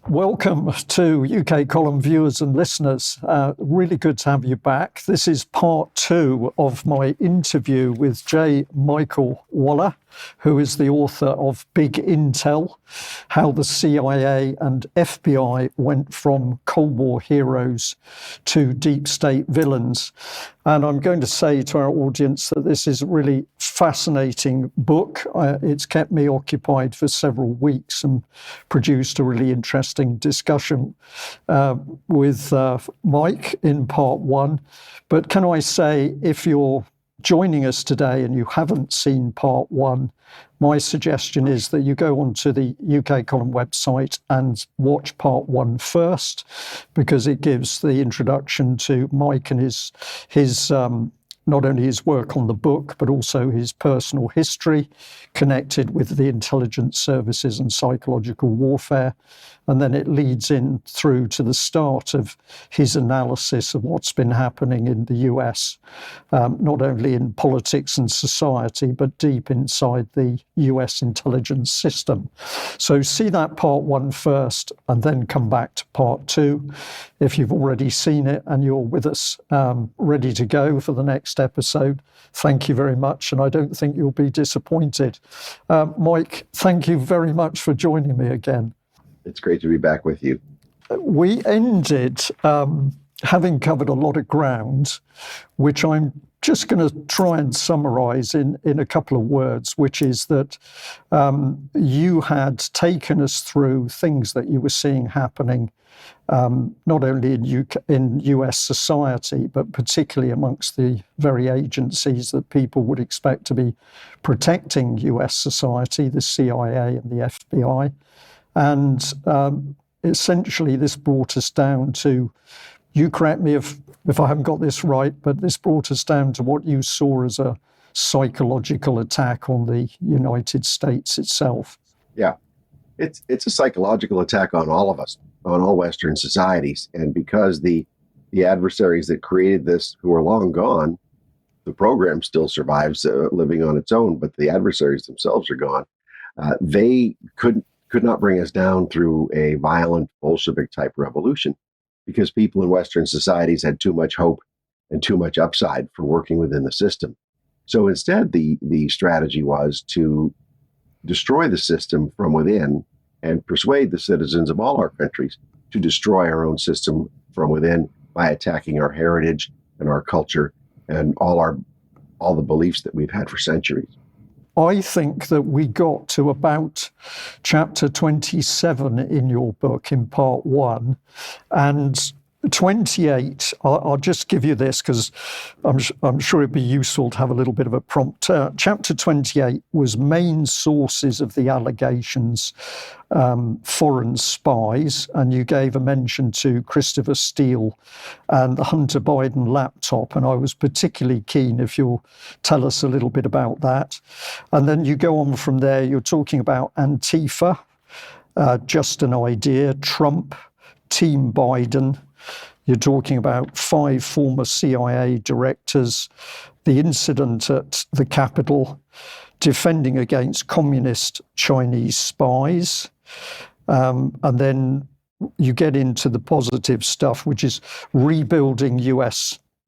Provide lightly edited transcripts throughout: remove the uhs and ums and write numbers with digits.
Welcome to UK Column viewers and listeners. Really good to have you back. This is part 2 of my interview with J. Michael Waller, who is the author of Big Intel: How the CIA and FBI Went from Cold War Heroes to Deep State Villains. And I'm going to say to our audience that this is a really fascinating book. It's kept me occupied for several weeks and produced a really interesting discussion with Mike in part 1. But can I say, if you're joining us today and you haven't seen part 1, my suggestion is that you go onto the UK Column website and watch part 1 first, because it gives the introduction to Mike and his not only his work on the book, but also his personal history connected with the intelligence services and psychological warfare. And then it leads in through to the start of his analysis of what's been happening in the US, not only in politics and society, but deep inside the US intelligence system. So see that part 1 first, and then come back to part 2. If you've already seen it and you're with us, ready to go for the next episode, thank you very much, and I don't think you'll be disappointed. Mike, thank you very much for joining me again. It's great to be back with you. We ended, having covered a lot of ground, which I'm just going to try and summarize in a couple of words, which is that you had taken us through things that you were seeing happening, not only in US society, but particularly amongst the very agencies that people would expect to be protecting US society, the CIA and the FBI. And essentially this brought us down to, you correct me if I haven't got this right, but this brought us down to what you saw as a psychological attack on the United States itself. Yeah, it's a psychological attack on all of us, on all Western societies. And because the adversaries that created this, who are long gone, the program still survives, living on its own, but the adversaries themselves are gone. They could not bring us down through a violent Bolshevik-type revolution, because people in Western societies had too much hope and too much upside for working within the system. So instead, the strategy was to destroy the system from within and persuade the citizens of all our countries to destroy our own system from within by attacking our heritage and our culture and all the beliefs that we've had for centuries. I think that we got to about chapter 27 in your book in part 1, and 28, I'll just give you this because I'm sure it'd be useful to have a little bit of a prompt. Chapter 28 was main sources of the allegations, foreign spies, and you gave a mention to Christopher Steele and the Hunter Biden laptop, and I was particularly keen if you'll tell us a little bit about that. And then you go on from there, you're talking about Antifa, Just an Idea, Trump, Team Biden. You're talking about 5 former CIA directors, the incident at the Capitol, defending against communist Chinese spies. And then you get into the positive stuff, which is rebuilding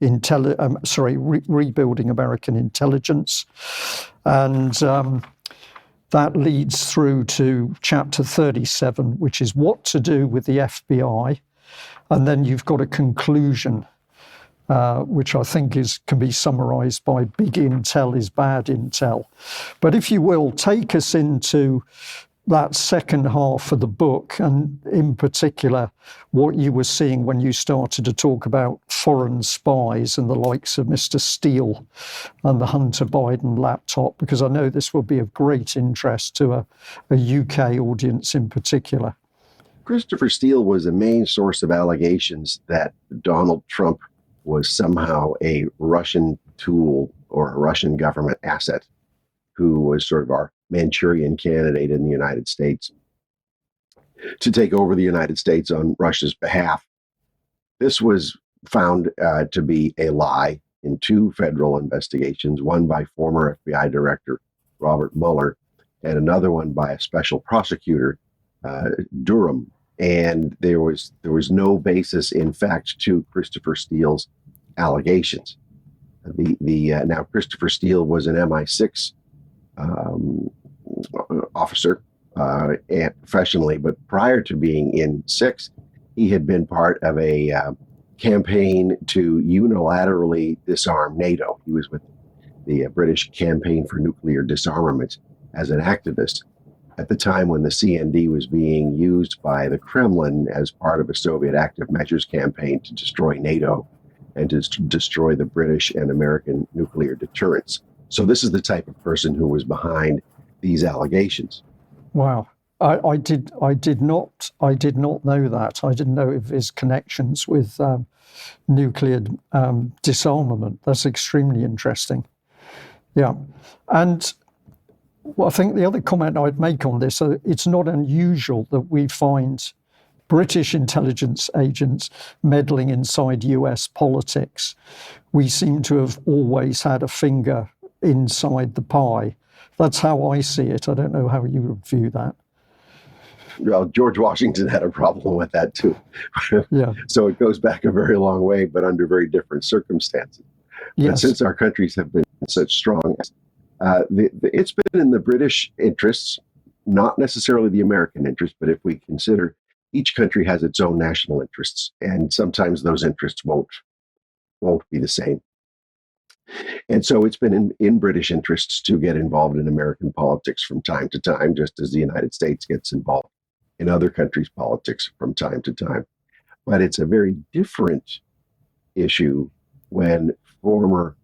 rebuilding American intelligence. And that leads through to chapter 37, which is what to do with the FBI. And then you've got a conclusion, which I think can be summarized by big intel is bad intel. But if you will, take us into that second half of the book, and in particular, what you were seeing when you started to talk about foreign spies and the likes of Mr. Steele and the Hunter Biden laptop, because I know this will be of great interest to a UK audience in particular. Christopher Steele was a main source of allegations that Donald Trump was somehow a Russian tool or a Russian government asset who was sort of our Manchurian candidate in the United States to take over the United States on Russia's behalf. This was found to be a lie in 2 federal investigations, one by former FBI Director Robert Mueller and another one by a special prosecutor, Durham. and there was no basis in fact to Christopher Steele's allegations. Now Christopher Steele was an MI6 officer and professionally, but prior to being in 6, he had been part of a campaign to unilaterally disarm NATO. He was with the British Campaign for Nuclear Disarmament as an activist at the time when the CND was being used by the Kremlin as part of a Soviet active measures campaign to destroy NATO and to destroy the British and American nuclear deterrence. So this is the type of person who was behind these allegations. Wow. I did not know that. I didn't know of his connections with nuclear disarmament. That's extremely interesting. Yeah. And well, I think the other comment I'd make on this, it's not unusual that we find British intelligence agents meddling inside US politics. We seem to have always had a finger inside the pie. That's how I see it. I don't know how you would view that. Well, George Washington had a problem with that too. Yeah. So it goes back a very long way, but under very different circumstances. Yes. But since our countries have been such strong, it's been in the British interests, not necessarily the American interest, but if we consider each country has its own national interests, and sometimes those interests won't be the same. And so it's been in British interests to get involved in American politics from time to time, just as the United States gets involved in other countries' politics from time to time. But it's a very different issue when former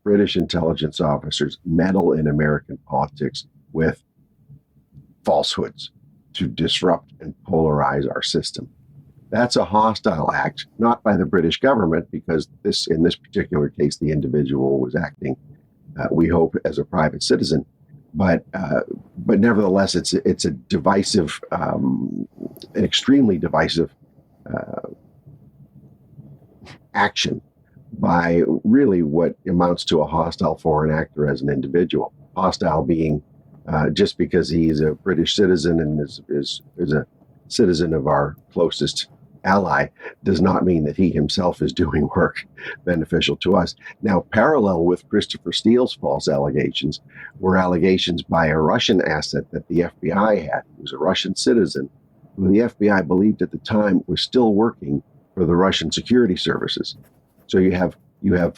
British intelligence officers meddle in American politics with falsehoods to disrupt and polarize our system. That's a hostile act, not by the British government, because in this particular case, the individual was acting, we hope, as a private citizen. But nevertheless, it's a divisive, an extremely divisive action by really what amounts to a hostile foreign actor as an individual. Hostile being just because he's a British citizen and is a citizen of our closest ally does not mean that he himself is doing work beneficial to us. Now, parallel with Christopher Steele's false allegations were allegations by a Russian asset that the FBI had. He was a Russian citizen who the FBI believed at the time was still working for the Russian security services. So you have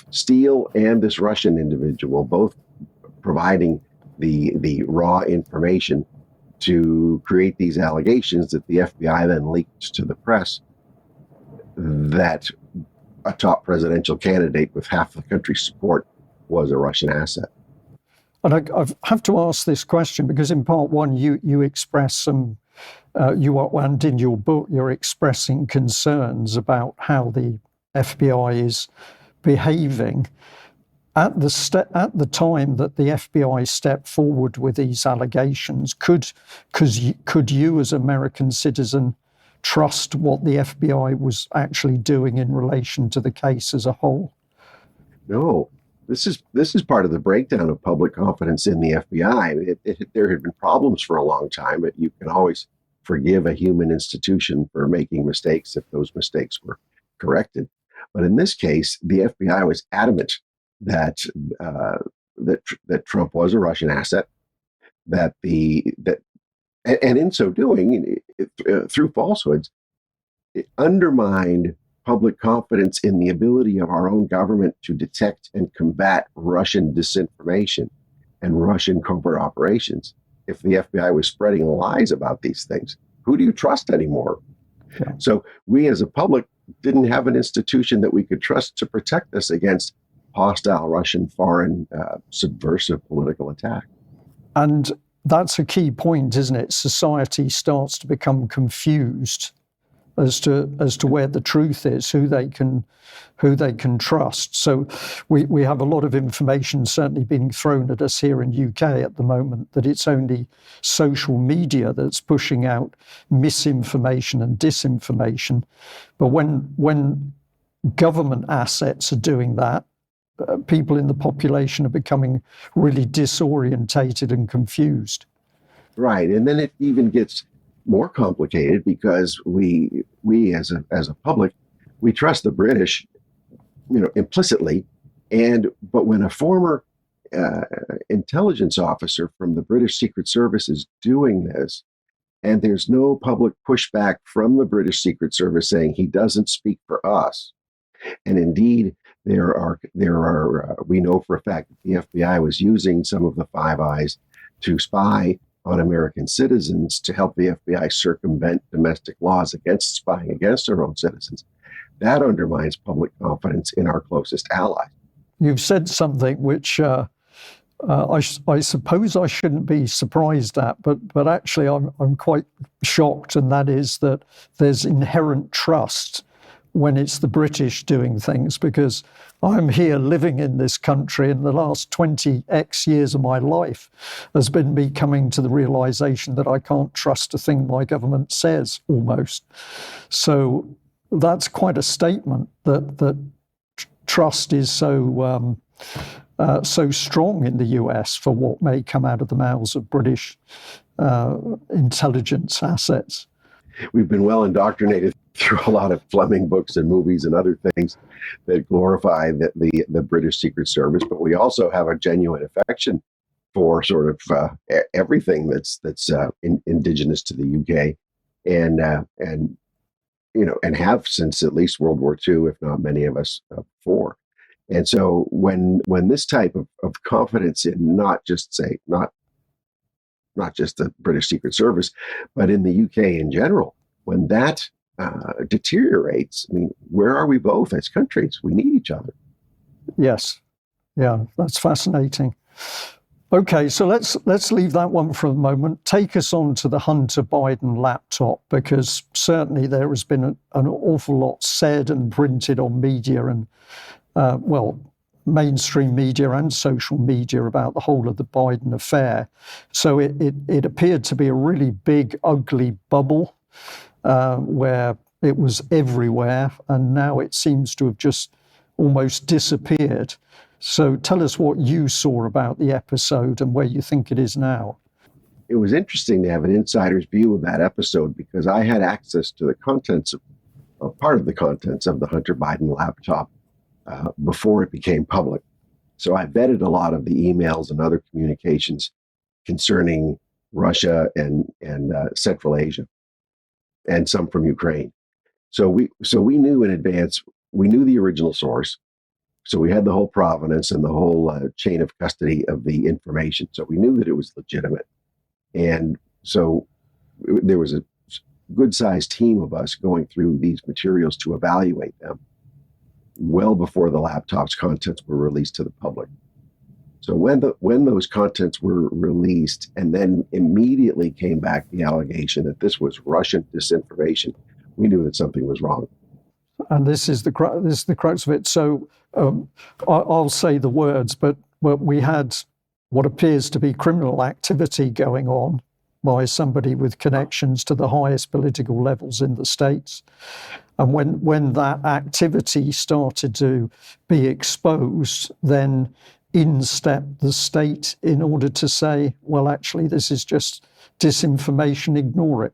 Steele and this Russian individual both providing the raw information to create these allegations that the FBI then leaked to the press that a top presidential candidate with half the country's support was a Russian asset. And I have to ask this question because in part one, you express some, and in your book, you're expressing concerns about how the FBI is behaving. At the time that the FBI stepped forward with these allegations, could you as an American citizen trust what the FBI was actually doing in relation to the case as a whole? No, this is part of the breakdown of public confidence in the FBI. There had been problems for a long time, but you can always forgive a human institution for making mistakes if those mistakes were corrected. But in this case, the FBI was adamant that Trump was a Russian asset, and in so doing, through falsehoods, it undermined public confidence in the ability of our own government to detect and combat Russian disinformation and Russian covert operations. If the FBI was spreading lies about these things, who do you trust anymore? Yeah. So we as a public didn't have an institution that we could trust to protect us against hostile Russian foreign subversive political attack. And that's a key point, isn't it? Society starts to become confused as to where the truth is, who they can trust. So we have a lot of information certainly being thrown at us here in UK at the moment that it's only social media that's pushing out misinformation and disinformation. But when government assets are doing that, people in the population are becoming really disorientated and confused. Right. And then it even gets more complicated because we as a public, we trust the British, implicitly, but when a former intelligence officer from the British Secret Service is doing this, and there's no public pushback from the British Secret Service saying he doesn't speak for us, and indeed there are we know for a fact that the FBI was using some of the Five Eyes to spy on American citizens to help the FBI circumvent domestic laws against spying against our own citizens. That undermines public confidence in our closest allies. You've said something which I suppose I shouldn't be surprised at, but actually I'm quite shocked, and that is that there's inherent trust when it's the British doing things, because I'm here living in this country, and the last 20x years of my life has been me coming to the realization that I can't trust a thing my government says, almost. So that's quite a statement that trust is so strong in the US for what may come out of the mouths of British intelligence assets. We've been well indoctrinated through a lot of Fleming books and movies and other things that glorify the British Secret Service, but we also have a genuine affection for sort of everything that's indigenous to the UK, and have since at least World War II, if not many of us before. And so when this type of confidence in not just the British Secret Service, but in the UK in general, when that deteriorates, I mean, where are we both as countries? We need each other. Yes. Yeah, that's fascinating. Okay, so let's leave that one for a moment. Take us on to the Hunter Biden laptop, because certainly there has been an awful lot said and printed on media and, mainstream media and social media about the whole of the Biden affair. So it appeared to be a really big, ugly bubble where it was everywhere, and now it seems to have just almost disappeared. So tell us what you saw about the episode and where you think it is now. It was interesting to have an insider's view of that episode, because I had access to the contents of part of the contents of the Hunter Biden laptop before it became public. So I vetted a lot of the emails and other communications concerning Russia and Central Asia, and some from Ukraine. So we knew in advance. We knew the original source. So we had the whole provenance and the whole chain of custody of the information. So we knew that it was legitimate. And so there was a good-sized team of us going through these materials to evaluate them well before the laptop's contents were released to the public. So when those contents were released, and then immediately came back the allegation that this was Russian disinformation, we knew that something was wrong. And this is the crux of it. So I'll say the words, but we had what appears to be criminal activity going on by somebody with connections to the highest political levels in the States. And when that activity started to be exposed, then in stepped the state in order to say, well, actually, this is just disinformation, ignore it.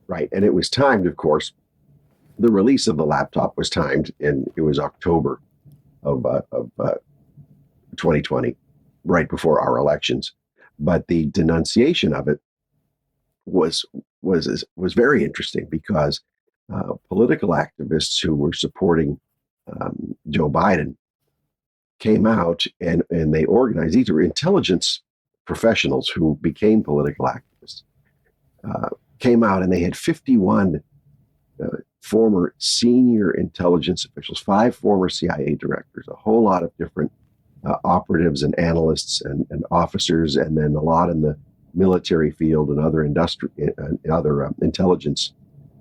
Right. And it was timed, of course. The release of the laptop was timed, and it was October of 2020, right before our elections. But the denunciation of it was very interesting, because political activists who were supporting Joe Biden came out and they organized. These were intelligence professionals who became political activists. Came out, and they had 51 former senior intelligence officials, 5 former CIA directors, a whole lot of different operatives and analysts and officers, and then a lot in the military field and other intelligence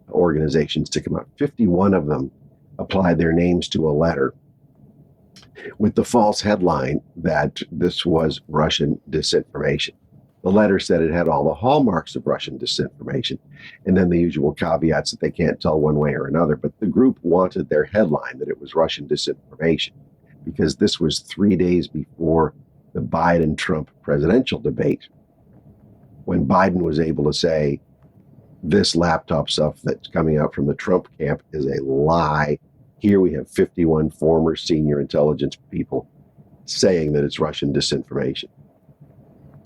organizations to come out. 51 of them applied their names to a letter with the false headline that this was Russian disinformation. The letter said it had all the hallmarks of Russian disinformation, and then the usual caveats that they can't tell one way or another. But the group wanted their headline that it was Russian disinformation, because this was 3 days before the Biden-Trump presidential debate. when Biden was able to say, this laptop stuff that's coming out from the Trump camp is a lie. Here we have 51 former senior intelligence people saying that it's Russian disinformation.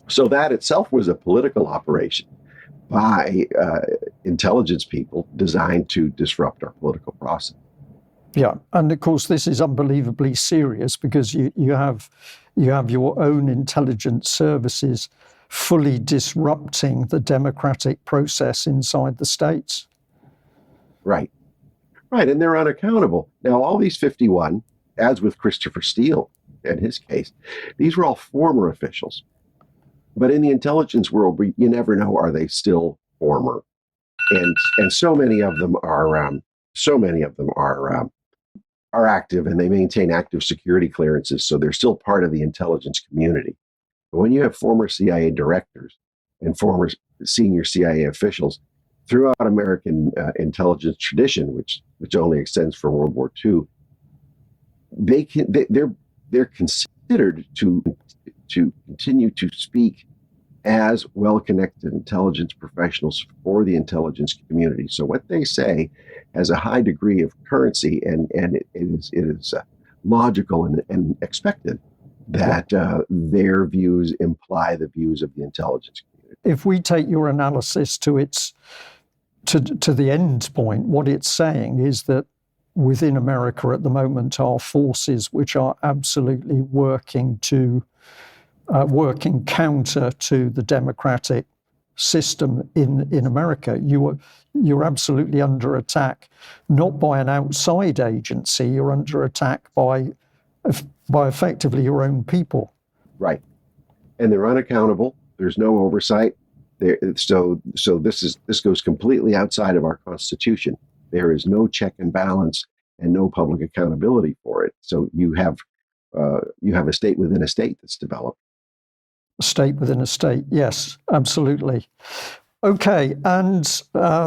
So that itself was a political operation by intelligence people designed to disrupt our political process. Yeah, and of course this is unbelievably serious because you have your own intelligence services fully disrupting the democratic process inside the states. Right, and they're unaccountable. Now, all these 51, as with Christopher Steele in his case, these were all former officials. But in the intelligence world, you never know, are they still former? And so many of them are active, and they maintain active security clearances, so they're still part of the intelligence community. But when you have former CIA directors and former senior CIA officials throughout American intelligence tradition, which only extends from World War II, they're considered to continue to speak as well-connected intelligence professionals for the intelligence community. So what they say has a high degree of currency, and it is logical and expected that their views imply the views of the intelligence community. If we take your analysis to the end point, what it's saying is that within America at the moment are forces which are absolutely working counter to the democratic system in America. You're absolutely under attack, not by an outside agency. You're under attack by effectively your own people. Right, and they're unaccountable. There's no oversight. So this goes completely outside of our Constitution. There is no check and balance and no public accountability for it. So you have a state within a state that's developed. A state within a state, yes, absolutely. Okay, and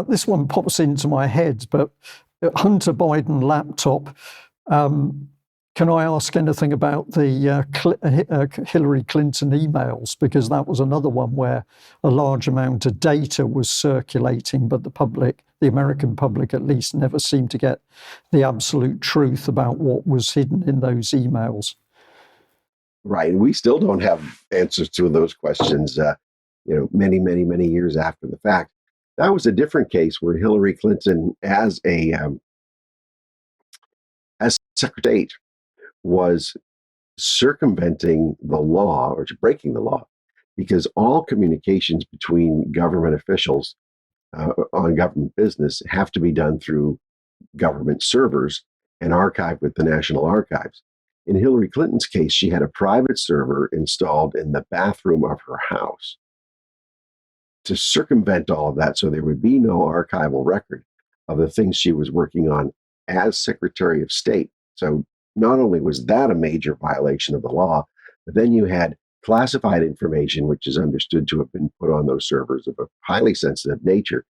this one pops into my head, but Hunter Biden laptop. Can I ask anything about the Hillary Clinton emails? Because that was another one where a large amount of data was circulating, but the American public at least, never seemed to get the absolute truth about what was hidden in those emails. Right, and we still don't have answers to those questions, many, many, many years after the fact. That was a different case where Hillary Clinton, as Secretary of State, was circumventing the law or breaking the law, because all communications between government officials on government business have to be done through government servers and archived with the National Archives. In Hillary Clinton's case, she had a private server installed in the bathroom of her house to circumvent all of that, so there would be no archival record of the things she was working on as Secretary of State. So not only was that a major violation of the law, but then you had classified information, which is understood to have been put on those servers of a highly sensitive nature,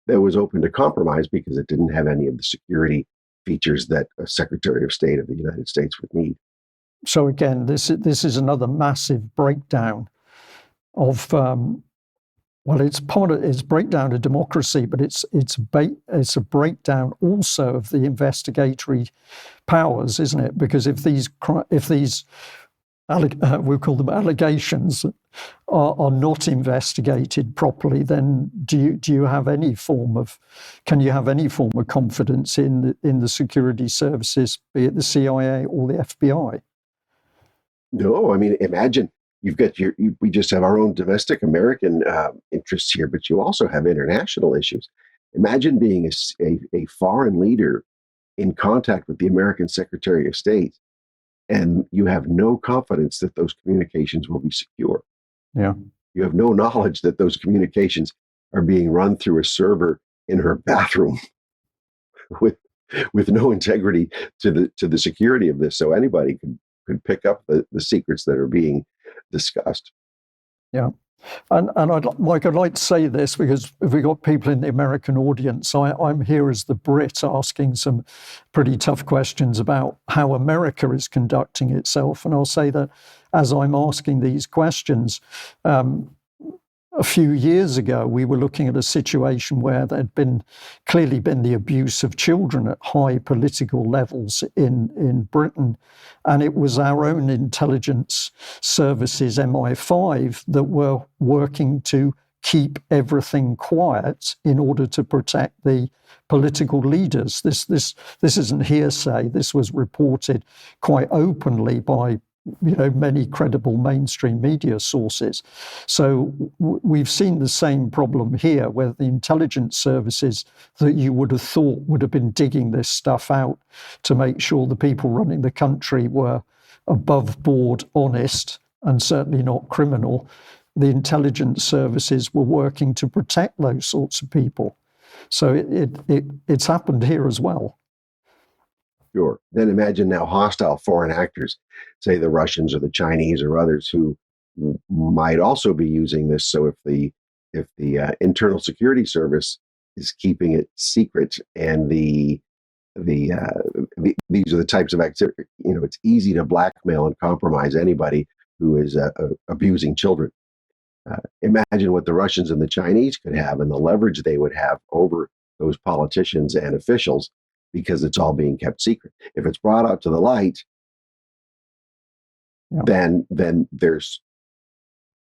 that was open to compromise because it didn't have any of the security features that a Secretary of State of the United States would need. So again, this is another massive breakdown of it's breakdown of democracy, but it's a breakdown also of the investigatory powers, isn't it? Because if these we'll call them allegations are not investigated properly, then can you have any form of confidence in the security services, be it the CIA or the FBI? No, I mean, imagine we just have our own domestic American interests here, but you also have international issues. Imagine being a foreign leader in contact with the American Secretary of State, and you have no confidence that those communications will be secure. Yeah. You have no knowledge that those communications are being run through a server in her bathroom with no integrity to the security of this. So anybody could pick up the secrets that are being discussed. Yeah. And Mike, I'd like to say this because if we've got people in the American audience, I'm here as the Brit asking some pretty tough questions about how America is conducting itself. And I'll say that as I'm asking these questions, a few years ago, we were looking at a situation where there'd clearly been the abuse of children at high political levels in Britain. And it was our own intelligence services, MI5, that were working to keep everything quiet in order to protect the political leaders. This isn't hearsay. This was reported quite openly by many credible mainstream media sources. So we've seen the same problem here, where the intelligence services that you would have thought would have been digging this stuff out to make sure the people running the country were above board honest and certainly not criminal. The intelligence services were working to protect those sorts of people. So it's happened here as well. Sure. Then imagine now hostile foreign actors, say the Russians or the Chinese or others, who might also be using this. So if the internal security service is keeping it secret, and these are the types of activity, it's easy to blackmail and compromise anybody who is abusing children. Imagine what the Russians and the Chinese could have, and the leverage they would have over those politicians and officials, because it's all being kept secret. If it's brought out to the light, then there's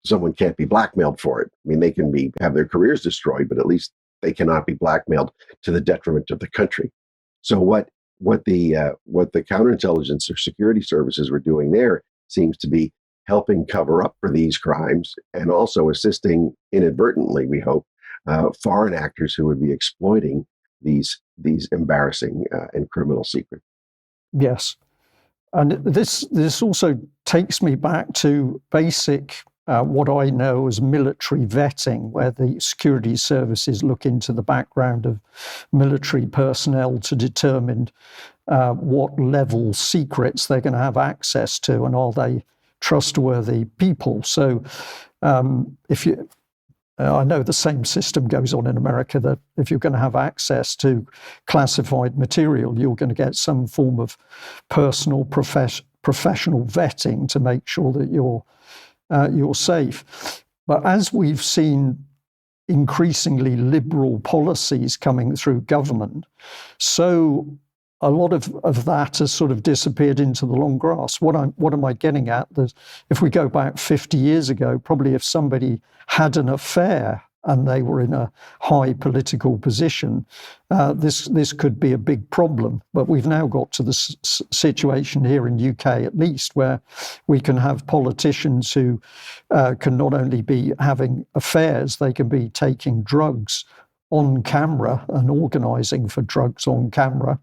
someone can't be blackmailed for it. I mean, they can have their careers destroyed, but at least they cannot be blackmailed to the detriment of the country. So what the counterintelligence or security services were doing there seems to be helping cover up for these crimes, and also assisting inadvertently, we hope, foreign actors who would be exploiting these embarrassing and criminal secrets. Yes, and this also takes me back to basic what I know as military vetting, where the security services look into the background of military personnel to determine what level secrets they're going to have access to, and are they trustworthy people. So I know the same system goes on in America, that if you're going to have access to classified material, you're going to get some form of personal, professional vetting to make sure that you're safe. But as we've seen increasingly liberal policies coming through government, so a lot of that has sort of disappeared into the long grass. What am I getting at? That if we go back 50 years ago, probably if somebody had an affair and they were in a high political position, this could be a big problem. But we've now got to the situation here in UK, at least, where we can have politicians who can not only be having affairs, they can be taking drugs on camera and organising for drugs on camera.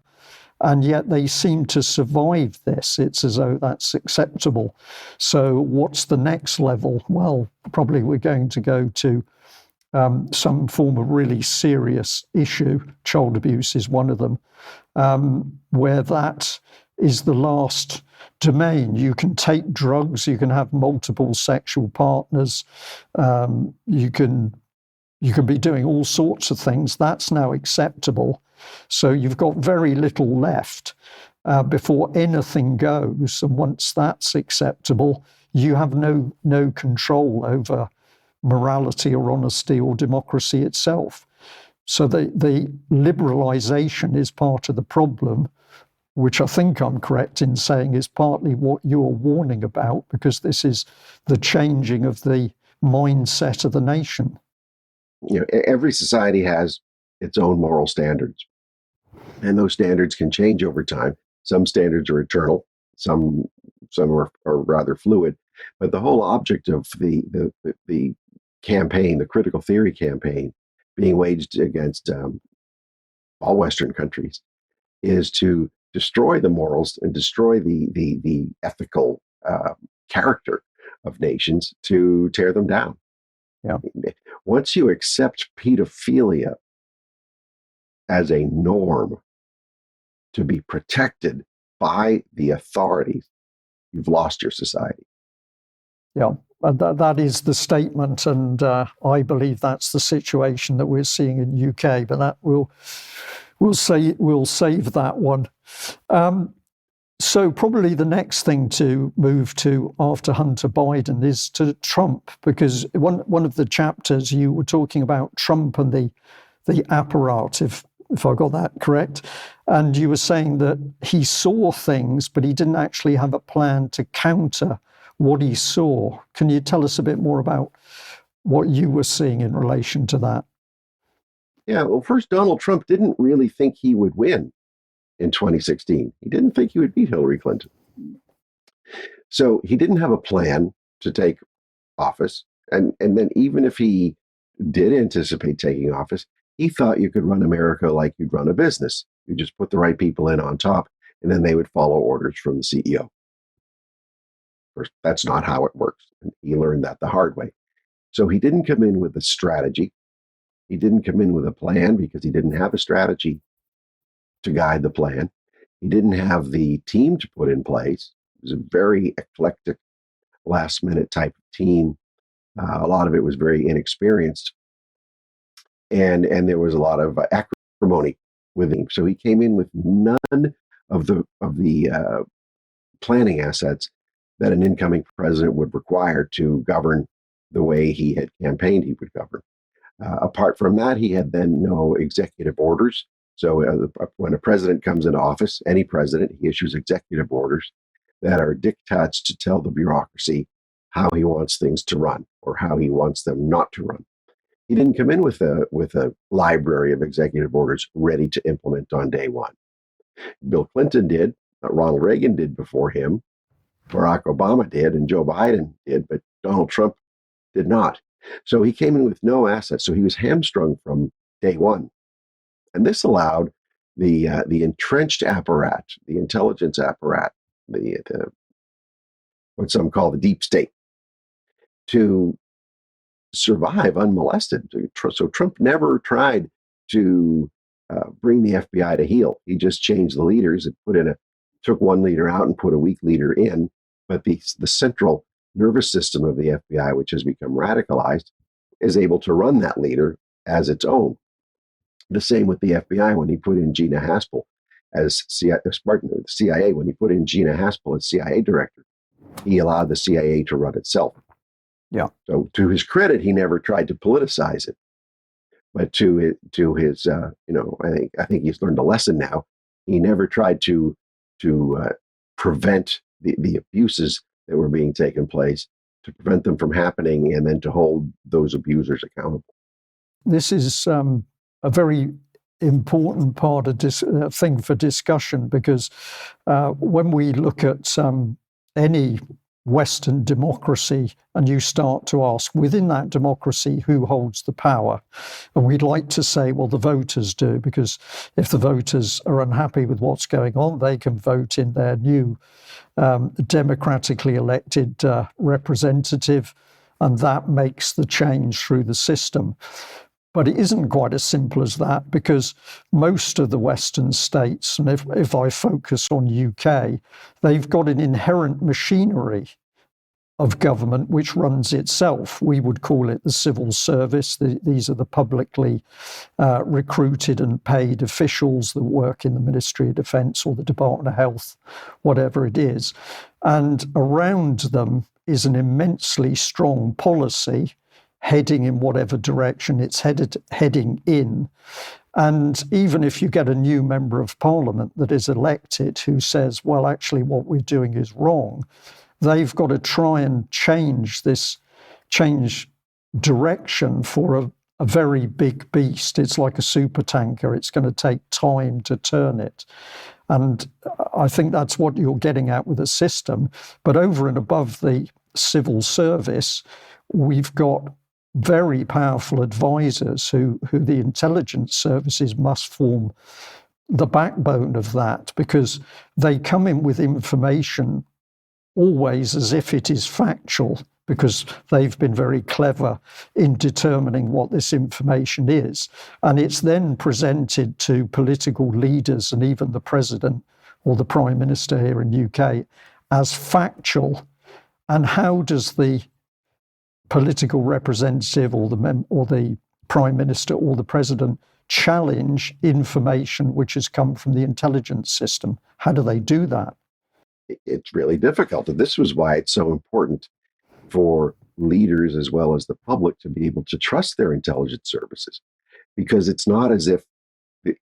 And yet they seem to survive this. It's as though that's acceptable. So what's the next level? Well, probably we're going to go to some form of really serious issue. Child abuse is one of them, where that is the last domain. You can take drugs, you can have multiple sexual partners, you can be doing all sorts of things. That's now acceptable. So you've got very little left before anything goes. And once that's acceptable, you have no control over morality or honesty or democracy itself. So the liberalisation is part of the problem, which I think I'm correct in saying is partly what you're warning about, because this is the changing of the mindset of the nation. Every society has its own moral standards, and those standards can change over time. Some standards are eternal, some are rather fluid. But the whole object of the campaign, the critical theory campaign being waged against all Western countries, is to destroy the morals and destroy the ethical character of nations, to tear them down. Yeah. Once you accept pedophilia as a norm to be protected by the authorities, you've lost your society. Yeah, that is the statement, and I believe that's the situation that we're seeing in UK. But that we'll save that one. So probably the next thing to move to after Hunter Biden is to Trump, because one of the chapters you were talking about Trump and the apparat, if I got that correct, and you were saying that he saw things, but he didn't actually have a plan to counter what he saw. Can you tell us a bit more about what you were seeing in relation to that? Yeah, well, first, Donald Trump didn't really think he would win in 2016. He didn't think he would beat Hillary Clinton. So he didn't have a plan to take office. And then even if he did anticipate taking office, he thought you could run America like you'd run a business. You just put the right people in on top, and then they would follow orders from the CEO. Of course, that's not how it works. And he learned that the hard way. So he didn't come in with a strategy. He didn't come in with a plan because he didn't have a strategy to guide the plan. He didn't have the team to put in place. It was a very eclectic, last minute type of team. A lot of it was very inexperienced. And there was a lot of acrimony with him. So he came in with none of the planning assets that an incoming president would require to govern the way he had campaigned he would govern. Apart from that, he had then no executive orders. So when a president comes into office, any president, he issues executive orders that are diktats to tell the bureaucracy how he wants things to run or how he wants them not to run. He didn't come in with a library of executive orders ready to implement on day one. Bill Clinton did, Ronald Reagan did before him, Barack Obama did, and Joe Biden did, but Donald Trump did not. So he came in with no assets. So he was hamstrung from day one. And this allowed the entrenched apparat, the intelligence apparat, the what some call the deep state, to survive unmolested. So Trump never tried to bring the FBI to heel. He just changed the leaders and took one leader out and put a weak leader in. But the central nervous system of the FBI, which has become radicalized, is able to run that leader as its own. The same with the FBI when he put in Gina Haspel as CIA, when he put in Gina Haspel as CIA director, he allowed the CIA to run itself. Yeah. So to his credit, he never tried to politicize it. But to his, I think he's learned a lesson now. He never tried to prevent the abuses that were being taken place, to prevent them from happening, and then to hold those abusers accountable. This is a very important part of this thing for discussion, because when we look at any Western democracy and you start to ask within that democracy who holds the power, and we'd like to say, well, the voters do, because if the voters are unhappy with what's going on, they can vote in their new democratically elected representative, and that makes the change through the system. But it isn't quite as simple as that, because most of the Western states, and if I focus on UK, they've got an inherent machinery of government which runs itself. We would call it the civil service. These are the publicly recruited and paid officials that work in the Ministry of Defence or the Department of Health, whatever it is. And around them is an immensely strong policy heading in whatever direction it's heading in. And even if you get a new member of parliament that is elected who says, well, actually what we're doing is wrong, they've got to try and change direction for a very big beast. It's like a super tanker. It's going to take time to turn it. And I think that's what you're getting at with the system. But over and above the civil service, we've got very powerful advisors who the intelligence services must form the backbone of that, because they come in with information always as if it is factual, because they've been very clever in determining what this information is. And it's then presented to political leaders and even the president or the prime minister here in UK as factual. And how does the political representative or the prime minister or the president challenge information which has come from the intelligence system? How do they do that? it's really difficult. And this was why it's so important for leaders as well as the public to be able to trust their intelligence services, because it's not as if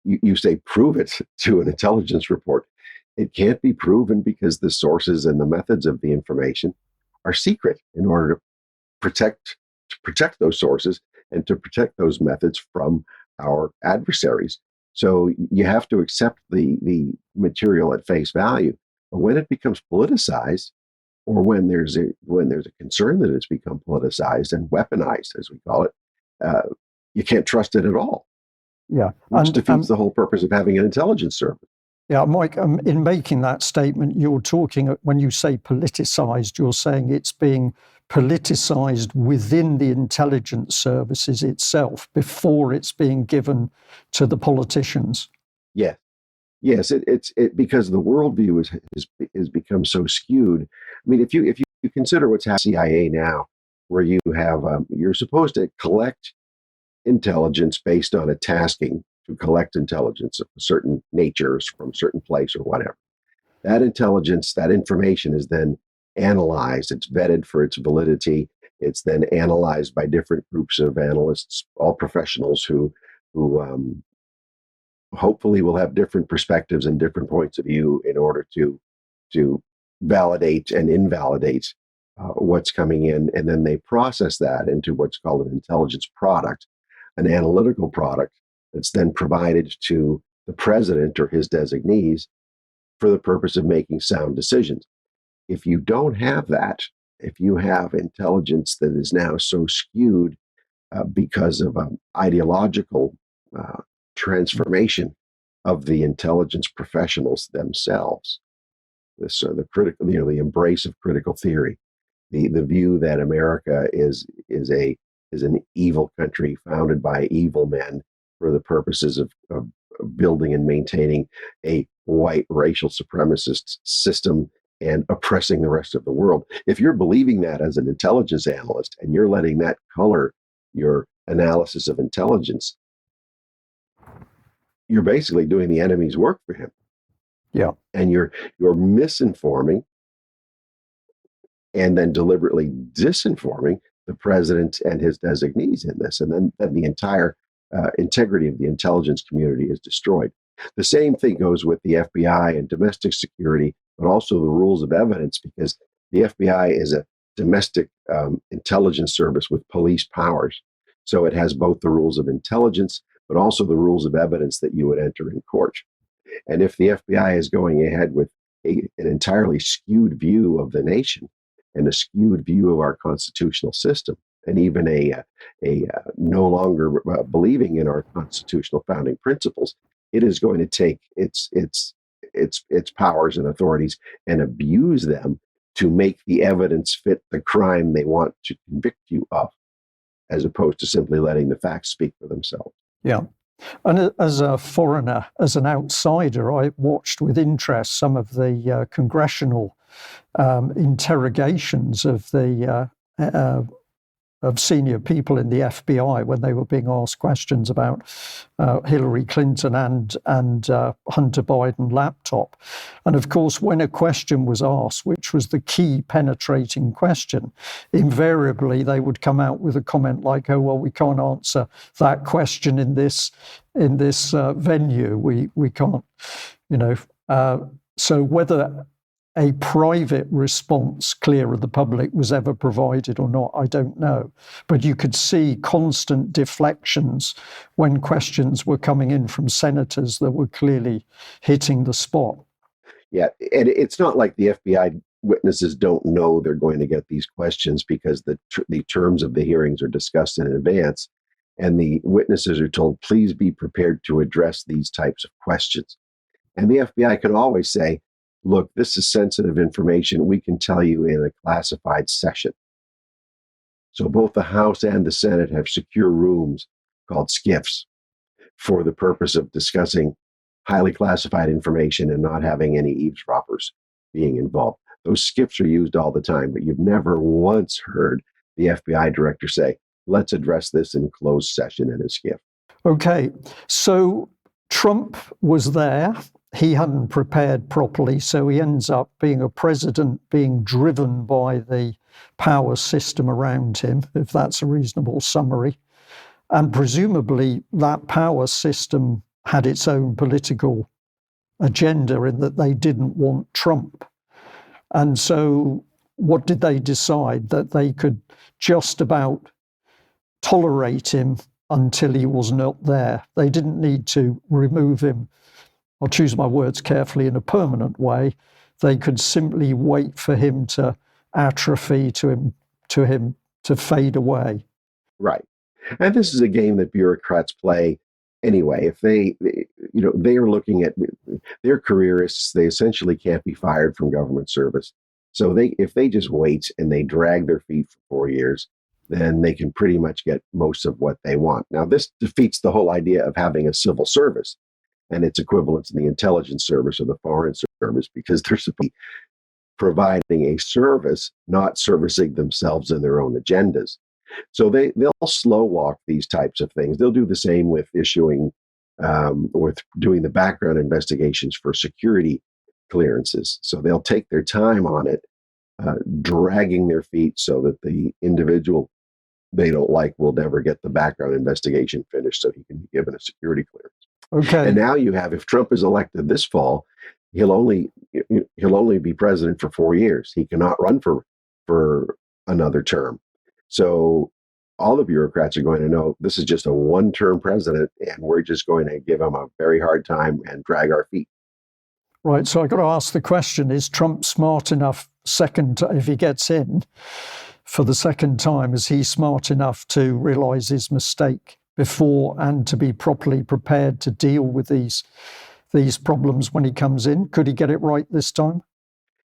you say prove it to an intelligence report. It can't be proven because the sources and the methods of the information are secret in order to protect those sources and to protect those methods from our adversaries. So you have to accept the material at face value. But when it becomes politicized, or when there's a concern that it's become politicized and weaponized, as we call it, you can't trust it at all. Yeah, Which defeats the whole purpose of having an intelligence service. Yeah, Mike, in making that statement, you're talking, when you say politicized, you're saying it's being politicized within the intelligence services itself before it's being given to the politicians. Yes, yes, it's because the worldview is become so skewed. I mean, if you consider what's happening in the CIA now, where you have you're supposed to collect intelligence based on a tasking to collect intelligence of a certain nature from a certain place or whatever. That intelligence, that information is then analyzed. It's vetted for its validity. It's then analyzed by different groups of analysts, all professionals who hopefully will have different perspectives and different points of view in order to validate and invalidate what's coming in, and then they process that into what's called an intelligence product, an analytical product that's then provided to the president or his designees for the purpose of making sound decisions. If you don't have that, if you have intelligence that is now so skewed because of an ideological transformation of the intelligence professionals themselves, the critical, the embrace of critical theory, the view that America is an evil country founded by evil men for the purposes of building and maintaining a white racial supremacist system and oppressing the rest of the world. If you're believing that as an intelligence analyst and you're letting that color your analysis of intelligence, you're basically doing the enemy's work for him. Yeah. And you're misinforming and then deliberately disinforming the president and his designees in this. And then the entire integrity of the intelligence community is destroyed. The same thing goes with the FBI and domestic security, but also the rules of evidence, because the FBI is a domestic intelligence service with police powers. So it has both the rules of intelligence, but also the rules of evidence that you would enter in court. And if the FBI is going ahead with an entirely skewed view of the nation and a skewed view of our constitutional system, and even a no longer believing in our constitutional founding principles, it is going to take its powers and authorities and abuse them to make the evidence fit the crime they want to convict you of, as opposed to simply letting the facts speak for themselves. Yeah. And as a foreigner, as an outsider, I watched with interest some of the congressional interrogations of the of senior people in the FBI when they were being asked questions about Hillary Clinton and Hunter Biden laptop. And of course, when a question was asked, which was the key penetrating question, invariably they would come out with a comment like, "Oh, well, we can't answer that question in this venue. We can't, So whether a private response clear of the public was ever provided or not, I don't know. But you could see constant deflections when questions were coming in from senators that were clearly hitting the spot. Yeah, and it's not like the FBI witnesses don't know they're going to get these questions, because the terms of the hearings are discussed in advance, and the witnesses are told, please be prepared to address these types of questions. And the FBI can always say, look, this is sensitive information. We can tell you in a classified session. So both the House and the Senate have secure rooms called SCIFs for the purpose of discussing highly classified information and not having any eavesdroppers being involved. Those SCIFs are used all the time, but you've never once heard the FBI director say, let's address this in closed session in a SCIF. Okay, so Trump was there. he hadn't prepared properly, so he ends up being a president being driven by the power system around him, if that's a reasonable summary. And presumably that power system had its own political agenda in that they didn't want Trump. And so what did they decide? That they could just about tolerate him until he was not there. They didn't need to remove him, I'll choose my words carefully, in a permanent way. They could simply wait for him to atrophy, to fade away. Right. And this is a game that bureaucrats play anyway. If they are looking at their careerists, they essentially can't be fired from government service. So if they just wait and they drag their feet for 4 years, then they can pretty much get most of what they want. Now, this defeats the whole idea of having a civil service and its equivalents in the intelligence service or the foreign service, because they're supposed to be providing a service, not servicing themselves and their own agendas. So they'll slow walk these types of things. They'll do the same with issuing, with doing the background investigations for security clearances. So they'll take their time on it, dragging their feet so that the individual they don't like will never get the background investigation finished so he can be given a security clearance. Okay. And now you have, if Trump is elected this fall, he'll only be president for 4 years. He cannot run for another term. So all the bureaucrats are going to know this is just a one-term president, and we're just going to give him a very hard time and drag our feet. Right. So I've got to ask the question, is Trump smart enough if he gets in for the second time, is he smart enough to realize his mistake before and to be properly prepared to deal with these problems when he comes in? Could he get it right this time?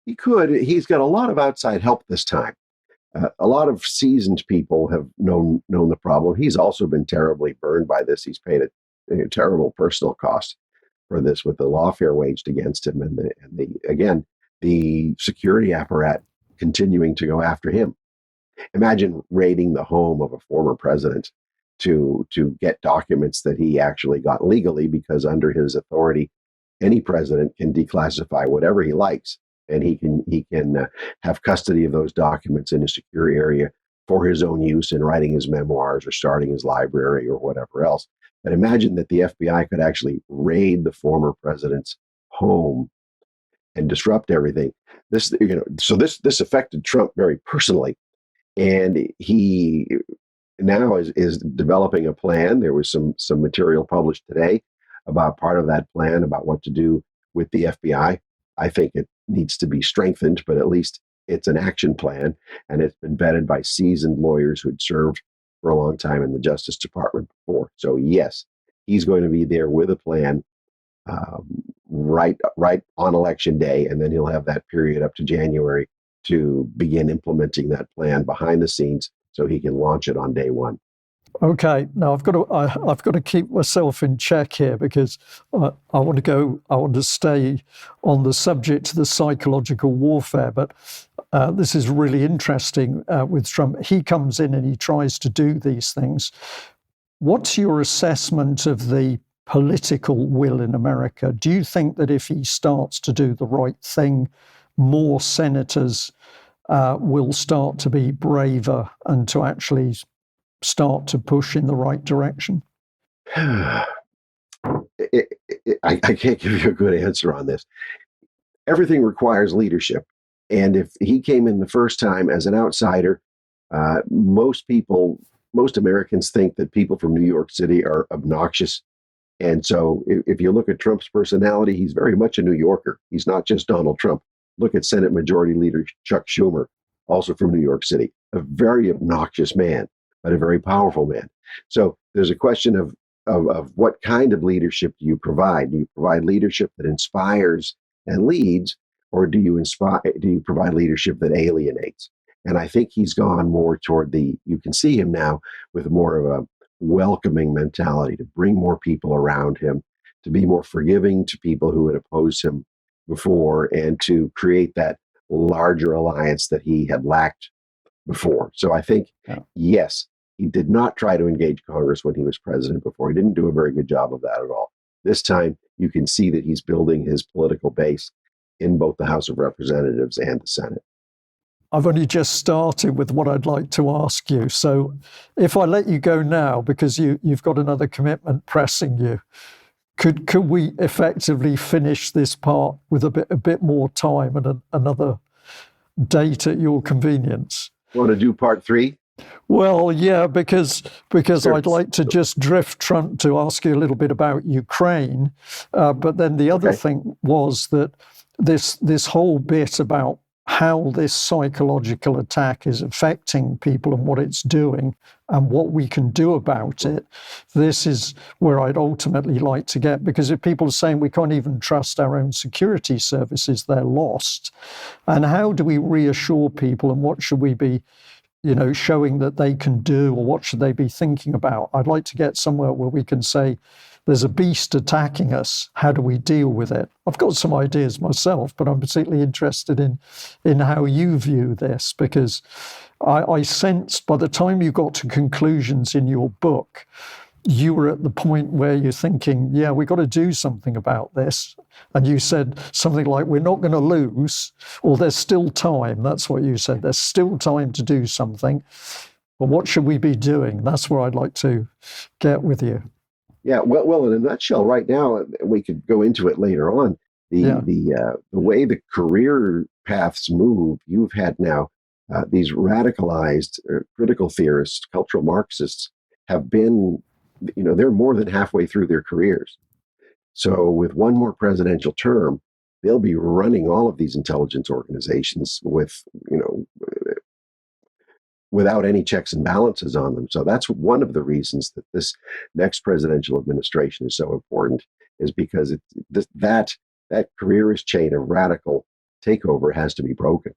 He could. He's got a lot of outside help this time. A lot of seasoned people have known the problem. He's also been terribly burned by this. He's paid a terrible personal cost for this with the lawfare waged against him and the security apparatus continuing to go after him. Imagine raiding the home of a former president to get documents that he actually got legally, because under his authority, any president can declassify whatever he likes, and he can have custody of those documents in a secure area for his own use in writing his memoirs or starting his library or whatever else. But imagine that the FBI could actually raid the former president's home and disrupt everything. This affected Trump very personally, and he now is developing a plan. There was some material published today about part of that plan, about what to do with the FBI. I think it needs to be strengthened, but at least it's an action plan, and it's been vetted by seasoned lawyers who'd served for a long time in the Justice Department before. So yes, he's going to be there with a plan right on election day, and then he'll have that period up to January to begin implementing that plan behind the scenes so he can launch it on day one. Okay, now I've got to keep myself in check here, because I want to stay on the subject of the psychological warfare. But this is really interesting with Trump. He comes in and he tries to do these things. What's your assessment of the political will in America? Do you think that if he starts to do the right thing, more senators will start to be braver and to actually start to push in the right direction? I can't give you a good answer on this. Everything requires leadership. And if he came in the first time as an outsider, most Americans think that people from New York City are obnoxious. And so if you look at Trump's personality, he's very much a New Yorker. He's not just Donald Trump. Look at Senate Majority Leader Chuck Schumer, also from New York City, a very obnoxious man, but a very powerful man. So there's a question of what kind of leadership do you provide? Do you provide leadership that inspires and leads, or do you provide leadership that alienates? And I think he's gone more toward you can see him now with more of a welcoming mentality, to bring more people around him, to be more forgiving to people who had opposed him before, and to create that larger alliance that he had lacked before. So I think, yes, he did not try to engage Congress when he was president before. He didn't do a very good job of that at all. This time, you can see that he's building his political base in both the House of Representatives and the Senate. I've only just started with what I'd like to ask you. So if I let you go now, because you've got another commitment pressing you, could we effectively finish this part with a bit more time and another date at your convenience? Want to do part 3? Well, yeah, because Sure. I'd like to just drift Trump to ask you a little bit about Ukraine, but then the other thing was that this whole bit about how this psychological attack is affecting people and what it's doing and what we can do about it. This is where I'd ultimately like to get, because if people are saying we can't even trust our own security services, they're lost. And how do we reassure people, and what should we be showing that they can do, or what should they be thinking about? I'd like to get somewhere where we can say, there's a beast attacking us. How do we deal with it? I've got some ideas myself, but I'm particularly interested in how you view this, because I sensed by the time you got to conclusions in your book, you were at the point where you're thinking, yeah, we've got to do something about this. And you said something like, we're not going to lose, or there's still time. That's what you said. There's still time to do something. But what should we be doing? That's where I'd like to get with you. Yeah, well, in a nutshell, right now, we could go into it later on. The way the career paths move, you've had now these radicalized critical theorists, cultural Marxists, have been, they're more than halfway through their careers. So with one more presidential term, they'll be running all of these intelligence organizations with, without any checks and balances on them. So that's one of the reasons that this next presidential administration is so important, is because that careerist chain of radical takeover has to be broken.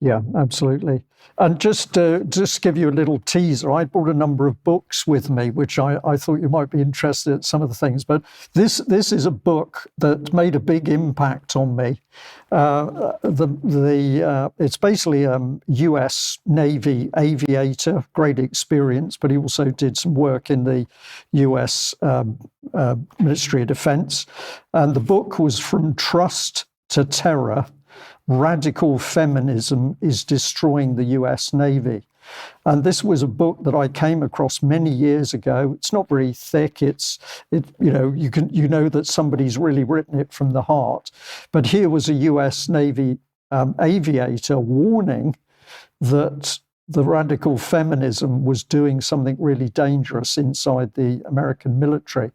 Yeah, absolutely. And just give you a little teaser, I brought a number of books with me, which I thought you might be interested in some of the things. But this is a book that made a big impact on me. It's basically U.S. Navy aviator, great experience, but he also did some work in the U.S. Ministry of Defense. And the book was From Trust to Terror: Radical Feminism is Destroying the US Navy. And this was a book that I came across many years ago. It's not very thick. You know that somebody's really written it from the heart. But here was a US Navy aviator warning that the radical feminism was doing something really dangerous inside the American military.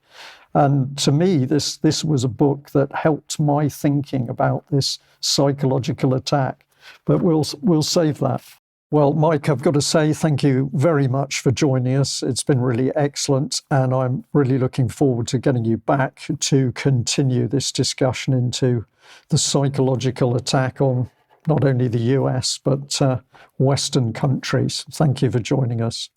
And to me, this was a book that helped my thinking about this psychological attack. But we'll save that. Well, Mike, I've got to say thank you very much for joining us. It's been really excellent, and I'm really looking forward to getting you back to continue this discussion into the psychological attack on not only the US, but Western countries. Thank you for joining us.